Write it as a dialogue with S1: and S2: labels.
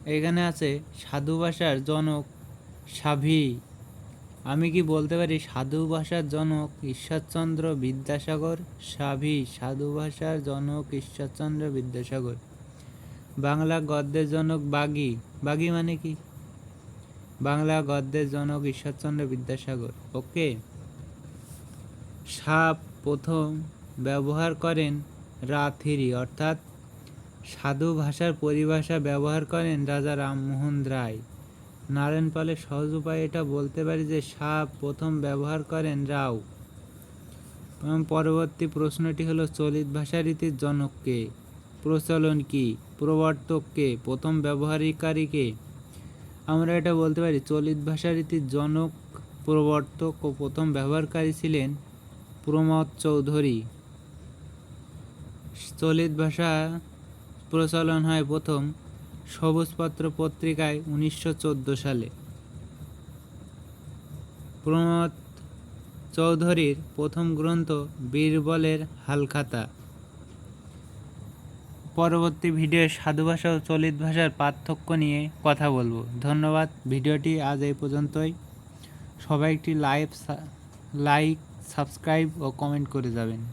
S1: এখানে আছে সাধু ভাষার জনক সাভি। আমি কি বলতে পারি সাধু ভাষার জনক ঈশ্বরচন্দ্র বিদ্যাসাগর? সাভি সাধু ভাষার জনক ঈশ্বরচন্দ্র বিদ্যাসাগর। বাংলা গদ্যের জনক বাগী। বাগী মানে কি? বাংলা গদ্যের জনক ঈশ্বরচন্দ্র বিদ্যাসাগর। ওকে। সাপ প্রথম ব্যবহার করেন রাথিরি, অর্থাৎ সাধু ভাষার পরিভাষা ব্যবহার করেন রাজা রামমোহন রায়। নারায়ণ পালের সহজ উপায়ে এটা বলতে পারি যে সাপ প্রথম ব্যবহার করেন রাও। এবং পরবর্তী প্রশ্নটি হলো চলিত ভাষা রীতির জনক কে? প্রচলন কি? প্রবর্তক কে? প্রথম ব্যবহারকারী কে? আমরা এটা বলতে পারি চলিত ভাষা রীতির জনক, প্রবর্তক ও প্রথম ব্যবহারকারী ছিলেন প্রমথ চৌধুরী। চলিত ভাষা প্রচলন হয় প্রথম সবুজপত্র পত্রিকায় 1914 সালে। প্রমথ চৌধুরীর প্রথম গ্রন্থ বীরবলের হালখাতা। পরবর্তী ভিডিও সাধু ভাষা ও চলিত ভাষার পার্থক্য নিয়ে কথা বলবো। ধন্যবাদ। ভিডিওটি আজ এই পর্যন্তই। সবাই একটি লাইক, সাবস্ক্রাইব ও কমেন্ট করে যাবেন।